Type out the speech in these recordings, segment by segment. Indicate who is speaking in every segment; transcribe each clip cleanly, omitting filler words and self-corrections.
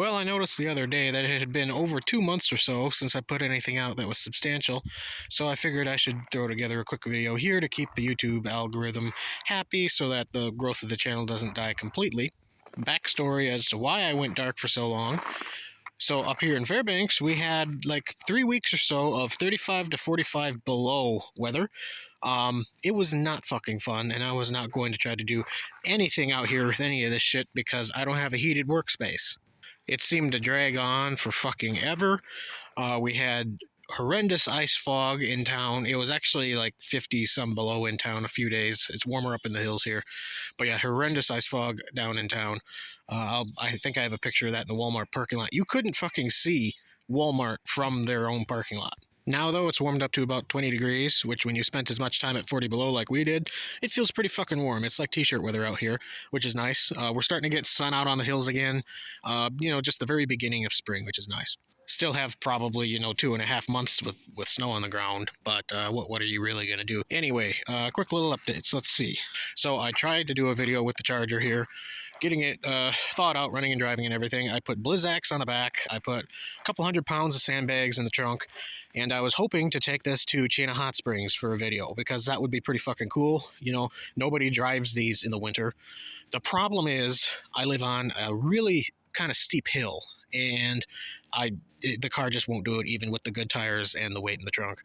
Speaker 1: Well, I noticed the other day that it had been over 2 months or so since I put anything out that was substantial, so I figured I should throw together a quick video here to keep the YouTube algorithm happy so that the growth of the channel doesn't die completely. Backstory as to why I went dark for so long. So up here in Fairbanks, we had like 3 weeks or so of 35 to 45 below weather. It was not fucking fun, and I was not going to try to do anything out here with any of this shit because I don't have a heated workspace. It seemed to drag on for fucking ever. We had horrendous ice fog in town. It was actually like 50 some below in town a few days. It's warmer up in the hills here. But yeah, horrendous ice fog down in town. I think I have a picture of that in the Walmart parking lot. You couldn't fucking see Walmart from their own parking lot. Now, though, it's warmed up to about 20 degrees, which when you spent as much time at 40 below like we did, it feels pretty fucking warm. It's like t-shirt weather out here, which is nice. We're starting to get sun out on the hills again. Just the very beginning of spring, which is nice. Still have probably 2.5 months with snow on the ground, but what are you really gonna do anyway? Quick little updates. Let's see. So I tried to do a video with the Charger here, getting it thawed out, running and driving and everything. I put Blizzaks on the back. I put a couple 100 pounds of sandbags in the trunk, and I was hoping to take this to Chena Hot Springs for a video because that would be pretty fucking cool. Nobody drives these in the winter. The problem is I live on a really kind of steep hill, and the car just won't do it even with the good tires and the weight in the trunk.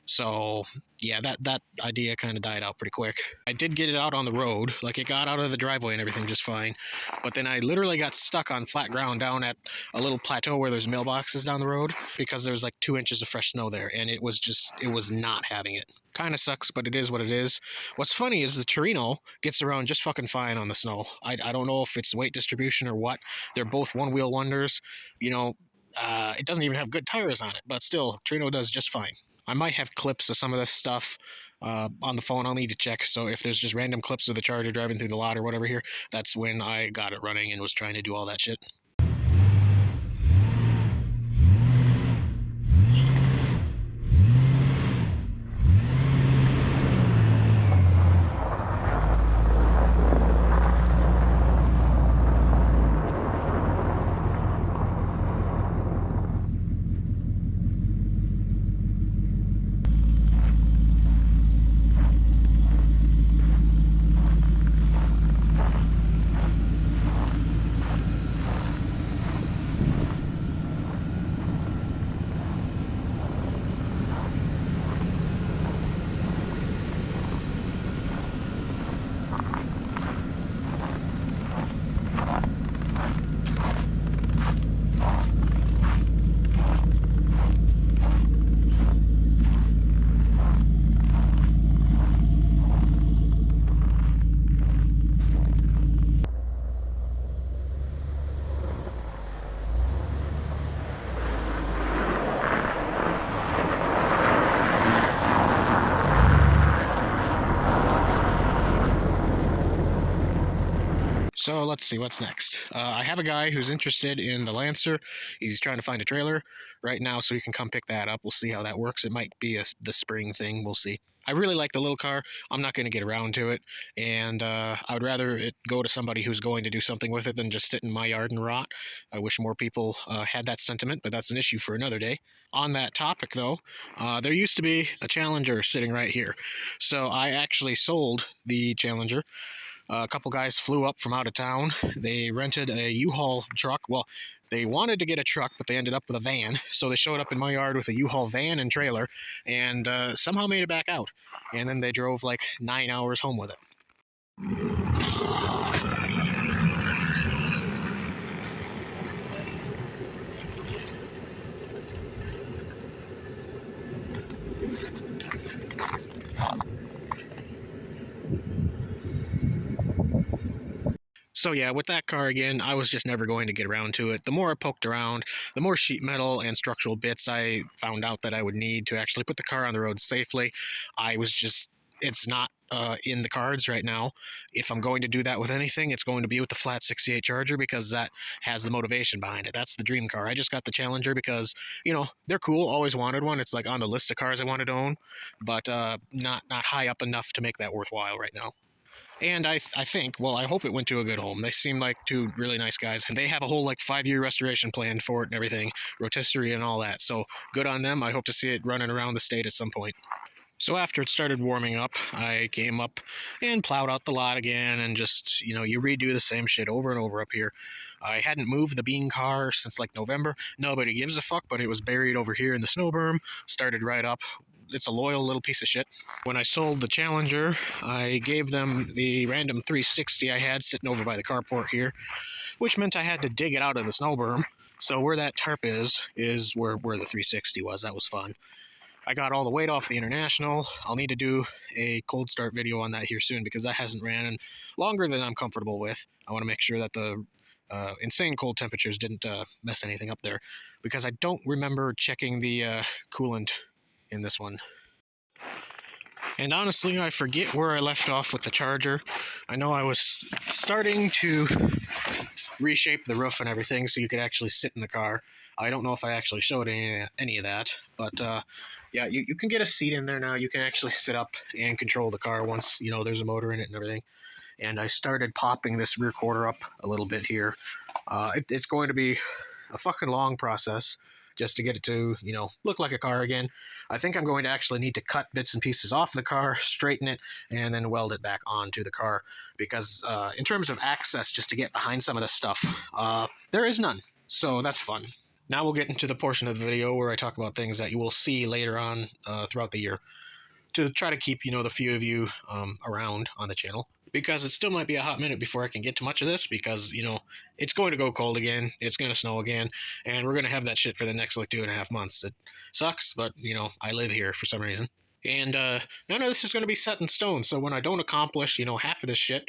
Speaker 1: So yeah, that idea kind of died out pretty quick. I did get it out on the road, like it got out of the driveway and everything just fine, but then I literally got stuck on flat ground down at a little plateau where there's mailboxes down the road because there was like 2 inches of fresh snow there, and it was not having it. Kind of sucks, but it is what it is. What's funny is the Torino gets around just fucking fine on the snow. I don't know if it's weight distribution or what. They're both one-wheel wonders. It doesn't even have good tires on it, but still, Torino does just fine. I might have clips of some of this stuff on the phone. I'll need to check. So if there's just random clips of the Charger driving through the lot or whatever here, that's when I got it running and was trying to do all that shit. So let's see what's next. I have a guy who's interested in the Lancer. He's trying to find a trailer right now so he can come pick that up. We'll see how that works. It might be the spring thing. We'll see. I really like the little car. I'm not going to get around to it, and I would rather it go to somebody who's going to do something with it than just sit in my yard and rot. I wish more people had that sentiment, but that's an issue for another day. On that topic, though, there used to be a Challenger sitting right here. So I actually sold the Challenger. A couple guys flew up from out of town. They rented a U-Haul truck. Well, they wanted to get a truck, but they ended up with a van. So they showed up in my yard with a U-Haul van and trailer, and somehow made it back out. And then they drove like 9 hours home with it. So yeah, with that car again, I was just never going to get around to it. The more I poked around, the more sheet metal and structural bits I found out that I would need to actually put the car on the road safely. It's not in the cards right now. If I'm going to do that with anything, it's going to be with the flat 68 Charger because that has the motivation behind it. That's the dream car. I just got the Challenger because, they're cool. Always wanted one. It's like on the list of cars I wanted to own, but not high up enough to make that worthwhile right now. And I think, well, I hope it went to a good home. They seem like two really nice guys, and they have a whole like 5-year restoration plan for it and everything, rotisserie and all that. So good on them. I hope to see it running around the state at some point. So after it started warming up, I came up and plowed out the lot again, and just, you redo the same shit over and over up here. I hadn't moved the bean car since like November. Nobody gives a fuck, but it was buried over here in the snow berm. Started right up. It's a loyal little piece of shit. When I sold the Challenger, I gave them the random 360 I had sitting over by the carport here, which meant I had to dig it out of the snow berm. So where that tarp is where the 360 was. That was fun. I got all the weight off the International. I'll need to do a cold start video on that here soon because that hasn't ran in longer than I'm comfortable with. I want to make sure that the insane cold temperatures didn't mess anything up there, because I don't remember checking the coolant in this one. And honestly, I forget where I left off with the Charger. I know I was starting to reshape the roof and everything so you could actually sit in the car. I don't know if I actually showed any of that, but yeah, you can get a seat in there now. You can actually sit up and control the car once, there's a motor in it and everything. And I started popping this rear quarter up a little bit here. It's going to be a fucking long process just to get it to, look like a car again. I think I'm going to actually need to cut bits and pieces off the car, straighten it, and then weld it back onto the car. Because in terms of access, just to get behind some of this stuff, there is none. So that's fun. Now we'll get into the portion of the video where I talk about things that you will see later on throughout the year, to try to keep, the few of you around on the channel. Because it still might be a hot minute before I can get to much of this, because, it's going to go cold again, it's going to snow again, and we're going to have that shit for the next, 2.5 months. It sucks, but, I live here for some reason. And none of this is going to be set in stone, so when I don't accomplish, half of this shit,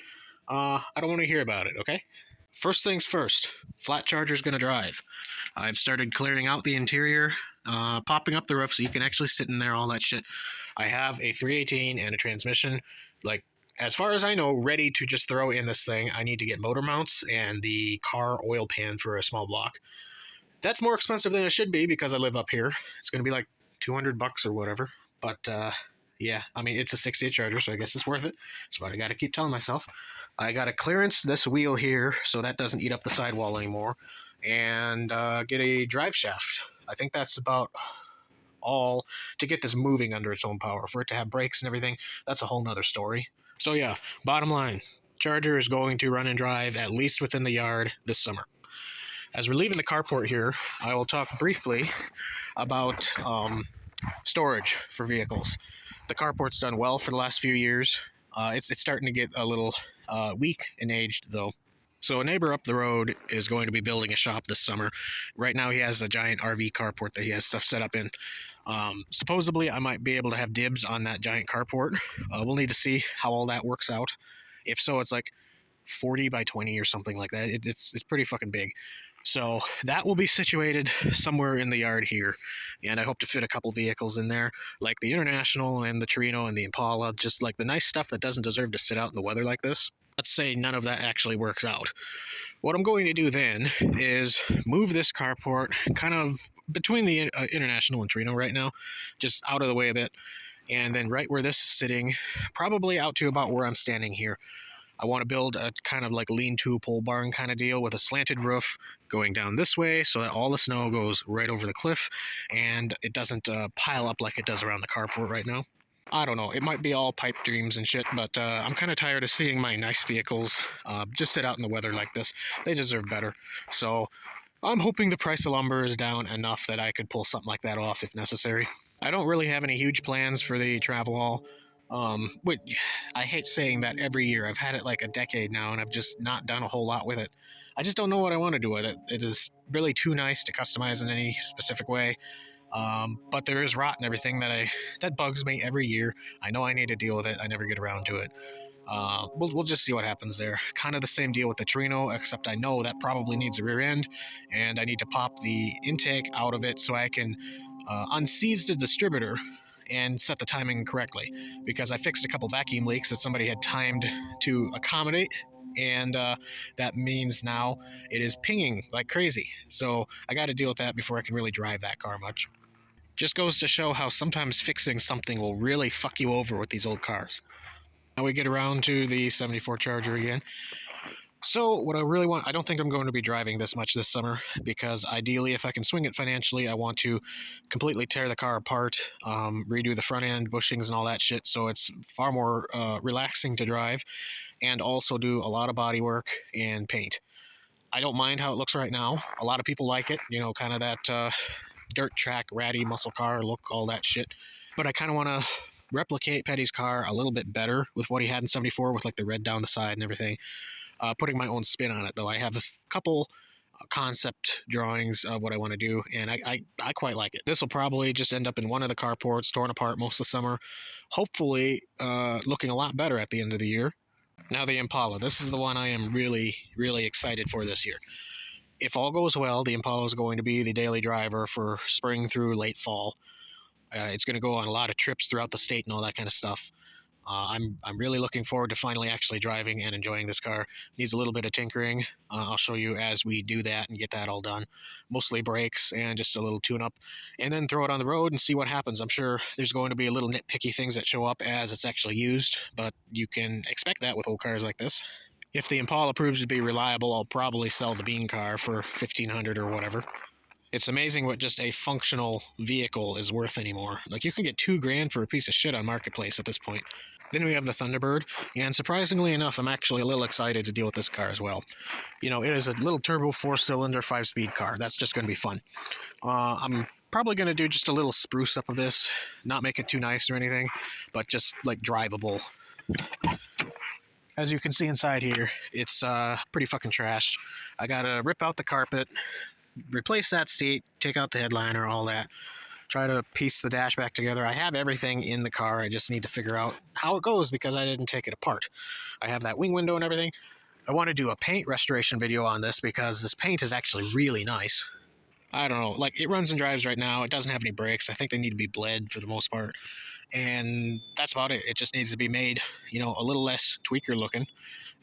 Speaker 1: I don't want to hear about it, okay? First things first, flat Charger's going to drive. I've started clearing out the interior, popping up the roof so you can actually sit in there, all that shit. I have a 318 and a transmission, as far as I know, ready to just throw in this thing. I need to get motor mounts and the car oil pan for a small block. That's more expensive than it should be because I live up here. It's going to be like $200 or whatever. But yeah, I mean, it's a 68 Charger, so I guess it's worth it. That's what I got to keep telling myself. I got to clearance this wheel here so that doesn't eat up the sidewall anymore, and get a drive shaft. I think that's about all to get this moving under its own power. For it to have brakes and everything, that's a whole nother story. So yeah, bottom line, Charger is going to run and drive at least within the yard this summer. As we're leaving the carport here, I will talk briefly about storage for vehicles. The carport's done well for the last few years. It's starting to get a little weak and aged, though. So a neighbor up the road is going to be building a shop this summer. Right now he has a giant RV carport that he has stuff set up in. Supposedly I might be able to have dibs on that giant carport. We'll need to see how all that works out. If so, it's like 40 by 20 or something like that. It's pretty fucking big. So that will be situated somewhere in the yard here, and I hope to fit a couple vehicles in there, like the International and the Torino and the Impala, just like the nice stuff that doesn't deserve to sit out in the weather like this. Let's say none of that actually works out. What I'm going to do then is move this carport kind of between the International and Torino right now, just out of the way a bit, and then right where this is sitting, probably out to about where I'm standing here. I want to build a kind of like lean-to pole barn kind of deal with a slanted roof going down this way so that all the snow goes right over the cliff and it doesn't pile up like it does around the carport right now. I don't know, it might be all pipe dreams and shit, but I'm kind of tired of seeing my nice vehicles just sit out in the weather like this. They deserve better. So I'm hoping the price of lumber is down enough that I could pull something like that off if necessary. I don't really have any huge plans for the travel haul. But I hate saying that every year. I've had it like a decade now, and I've just not done a whole lot with it. I just don't know what I want to do with it. It is really too nice to customize in any specific way. But there is rot and everything that bugs me every year. I know I need to deal with it. I never get around to it. We'll just see what happens there. Kind of the same deal with the Torino, except I know that probably needs a rear end, and I need to pop the intake out of it so I can unseize the distributor and set the timing correctly, because I fixed a couple vacuum leaks that somebody had timed to accommodate, and that means now it is pinging like crazy. So I got to deal with that before I can really drive that car much. Just goes to show how sometimes fixing something will really fuck you over with these old cars. Now we get around to the 74 Charger again. So what I really want, I don't think I'm going to be driving this much this summer, because ideally, if I can swing it financially, I want to completely tear the car apart, redo the front end bushings and all that shit, so it's far more relaxing to drive, and also do a lot of body work and paint. I don't mind how it looks right now. A lot of people like it, you know, kind of that dirt track, ratty muscle car look, all that shit. But I kind of want to replicate Petty's car a little bit better with what he had in 74, with like the red down the side and everything. Putting my own spin on it, though. I have a couple concept drawings of what I want to do, and I quite like it. This will probably just end up in one of the carports, torn apart most of the summer, hopefully looking a lot better at the end of the year. Now the Impala. This is the one I am really, really excited for this year. If all goes well, the Impala is going to be the daily driver for spring through late fall. It's going to go on a lot of trips throughout the state and all that kind of stuff. I'm really looking forward to finally actually driving and enjoying this car. Needs a little bit of tinkering. I'll show you as we do that and get that all done. Mostly brakes and just a little tune-up, and then throw it on the road and see what happens. I'm sure there's going to be a little nitpicky things that show up as it's actually used, but you can expect that with old cars like this. If the Impala proves to be reliable, I'll probably sell the Bean car for $1,500 or whatever. It's amazing what just a functional vehicle is worth anymore. Like, you can get $2,000 for a piece of shit on Marketplace at this point. Then we have the Thunderbird, and surprisingly enough, I'm actually a little excited to deal with this car as well. You know, it is a little turbo 4-cylinder 5-speed car. That's just going to be fun. I'm probably going to do just a little spruce up of this, not make it too nice or anything, but just like drivable. As you can see inside here, it's pretty fucking trash. I gotta rip out the carpet, replace that seat, take out the headliner, all that. Try to piece the dash back together. I have everything in the car. I just need to figure out how it goes because I didn't take it apart. I have that wing window and everything. I want to do a paint restoration video on this because this paint is actually really nice. I don't know, like, it runs and drives right now. It doesn't have any brakes. I think they need to be bled for the most part. And that's about it. It just needs to be made, you know, a little less tweaker looking.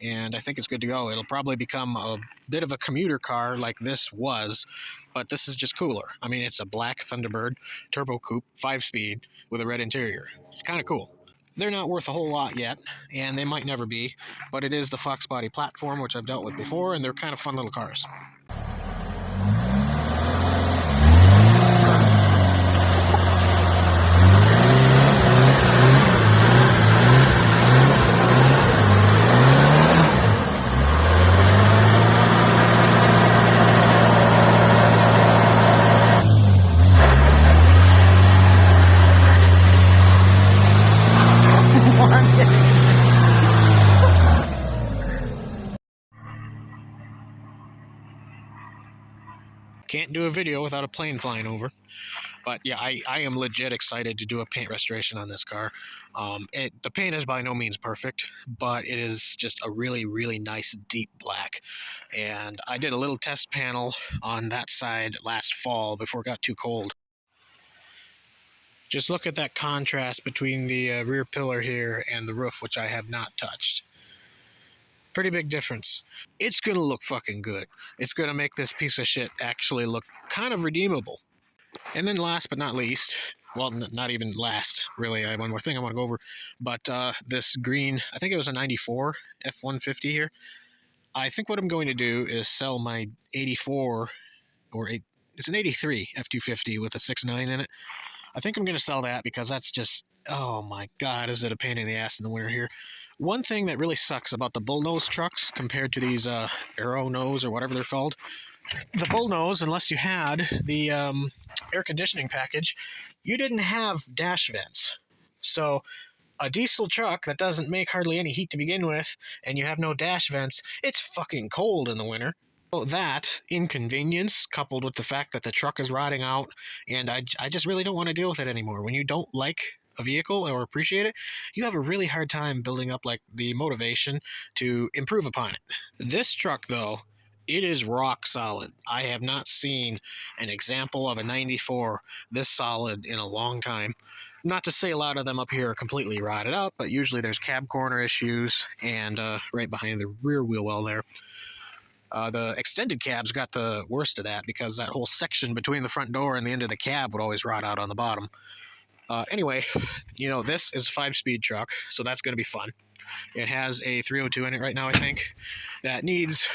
Speaker 1: And I think it's good to go. It'll probably become a bit of a commuter car like this was, but this is just cooler. I mean, it's a black Thunderbird turbo coupe, 5-speed, with a red interior. It's kind of cool. They're not worth a whole lot yet, and they might never be, but it is the Fox Body platform, which I've dealt with before, and they're kind of fun little cars. Can't do a video without a plane flying over. But yeah, I am legit excited to do a paint restoration on this car. The paint is by no means perfect, but it is just a really, really nice deep black. And I did a little test panel on that side last fall before it got too cold. Just look at that contrast between the rear pillar here and the roof, which I have not touched. Pretty big difference. It's gonna look fucking good. It's gonna make this piece of shit actually look kind of redeemable. And then last but not least, well, not even last, really, I have one more thing I want to go over, but this green, I think it was a 94 F-150 here. I think what I'm going to do is sell my 84, it's an 83 F-250 with a 6.9 in it. I think I'm going to sell that because that's just, oh my god, is it a pain in the ass in the winter here. One thing that really sucks about the bullnose trucks compared to these Aero Nose or whatever they're called, the bullnose, unless you had the air conditioning package, you didn't have dash vents. So a diesel truck that doesn't make hardly any heat to begin with, and you have no dash vents, it's fucking cold in the winter. So that inconvenience, coupled with the fact that the truck is rotting out, and I just really don't want to deal with it anymore. When you don't like a vehicle or appreciate it, you have a really hard time building up like the motivation to improve upon it. This truck, though, it is rock solid. I have not seen an example of a 94 this solid in a long time. Not to say a lot of them up here are completely rotted out, but usually there's cab corner issues and right behind the rear wheel well there. The extended cabs got the worst of that because that whole section between the front door and the end of the cab would always rot out on the bottom. Anyway, this is a 5-speed truck, so that's going to be fun. It has a 302 in it right now, I think, that needs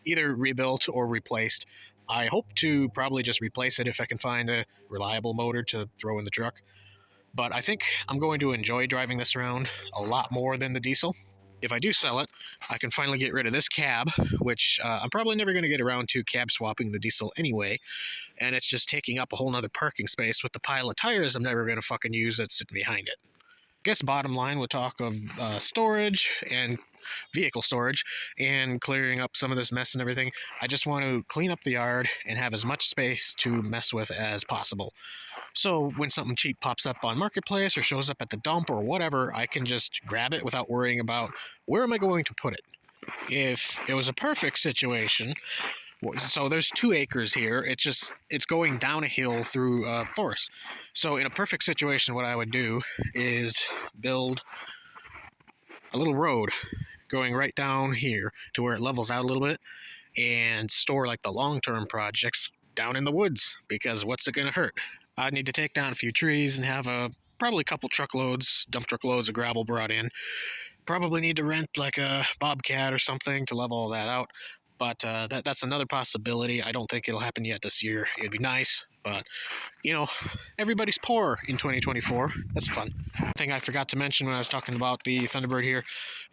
Speaker 1: either rebuilt or replaced. I hope to probably just replace it if I can find a reliable motor to throw in the truck. But I think I'm going to enjoy driving this around a lot more than the diesel. If I do sell it, I can finally get rid of this cab, which I'm probably never going to get around to cab swapping the diesel anyway, and it's just taking up a whole nother parking space with the pile of tires I'm never going to fucking use that's sitting behind it. I guess bottom line, we'll talk of storage and vehicle storage and clearing up some of this mess and everything. I just want to clean up the yard and have as much space to mess with as possible. So when something cheap pops up on Marketplace or shows up at the dump or whatever, I can just grab it without worrying about where am I going to put it. If it was a perfect situation, so there's 2 acres here. It's going down a hill through a forest. So in a perfect situation, what I would do is build a little road going right down here to where it levels out a little bit, and store like the long-term projects down in the woods, because what's it going to hurt? I'd need to take down a few trees and have probably a couple truckloads, dump truck loads of gravel brought in. Probably need to rent like a bobcat or something to level all that out. But that's another possibility. I don't think it'll happen yet this year. It'd be nice, but everybody's poor in 2024. That's fun. Thing I forgot to mention when I was talking about the Thunderbird here,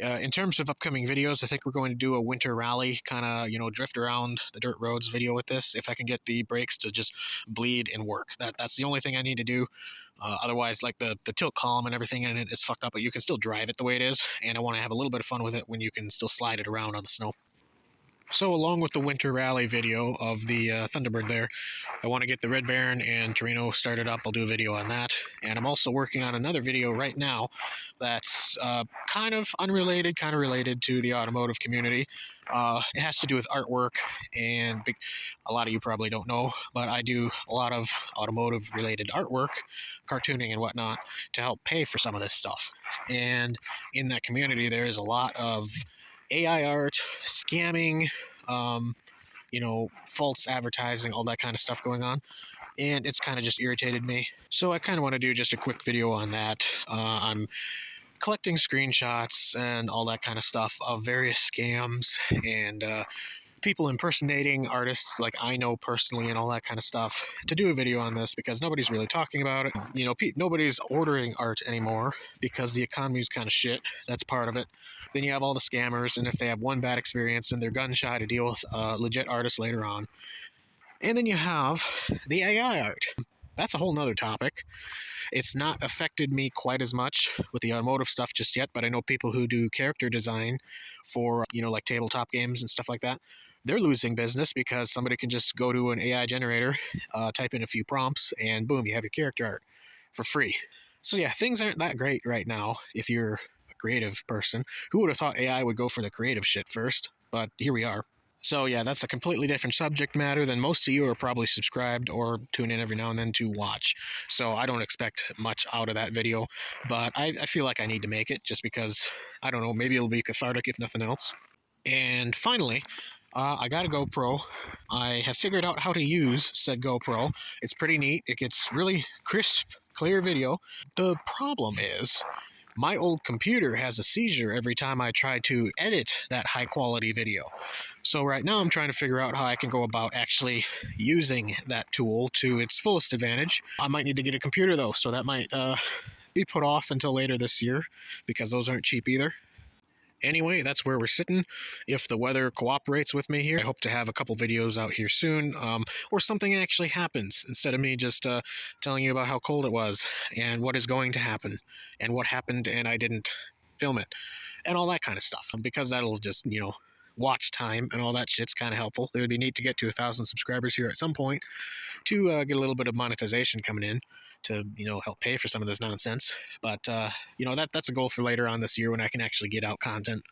Speaker 1: in terms of upcoming videos, I think we're going to do a winter rally, kind of drift around the dirt roads video with this. If I can get the brakes to just bleed and work, that's the only thing I need to do. Otherwise, like the tilt column and everything in it is fucked up, but you can still drive it the way it is, and I want to have a little bit of fun with it when you can still slide it around on the snow. So along with the winter rally video of the Thunderbird there, I want to get the Red Baron and Torino started up. I'll do a video on that. And I'm also working on another video right now that's kind of unrelated, kind of related to the automotive community. It has to do with artwork, and a lot of you probably don't know, but I do a lot of automotive related artwork, cartooning and whatnot, to help pay for some of this stuff. And in that community, there is a lot of AI art, scamming, false advertising, all that kind of stuff going on. And it's kind of just irritated me. So I kind of want to do just a quick video on that. I'm collecting screenshots and all that kind of stuff of various scams and people impersonating artists like I know personally and all that kind of stuff to do a video on this, because nobody's really talking about it. Nobody's ordering art anymore because the economy's kind of shit. That's part of it. Then you have all the scammers, and if they have one bad experience, then they're gun shy to deal with legit artists later on. And then you have the AI art. That's a whole nother topic. It's not affected me quite as much with the automotive stuff just yet, but I know people who do character design for, like tabletop games and stuff like that. They're losing business because somebody can just go to an AI generator, type in a few prompts, and boom, you have your character art for free. So yeah, things aren't that great right now if you're a creative person. Who would have thought AI would go for the creative shit first? But here we are. So yeah, that's a completely different subject matter than most of you are probably subscribed or tune in every now and then to watch. So I don't expect much out of that video, but I feel like I need to make it just because, I don't know, maybe it'll be cathartic if nothing else. And finally, I got a GoPro. I have figured out how to use said GoPro. It's pretty neat. It gets really crisp, clear video. The problem is, my old computer has a seizure every time I try to edit that high quality video. So right now I'm trying to figure out how I can go about actually using that tool to its fullest advantage. I might need to get a computer though, so that might be put off until later this year, because those aren't cheap either. Anyway, that's where we're sitting. If the weather cooperates with me here, I hope to have a couple videos out here soon, or something actually happens instead of me just telling you about how cold it was and what is going to happen and what happened and I didn't film it and all that kind of stuff, because that'll just, watch time and all that shit's kind of helpful. It would be neat to get to 1,000 subscribers here at some point to get a little bit of monetization coming in to, help pay for some of this nonsense. But, that's a goal for later on this year when I can actually get out content.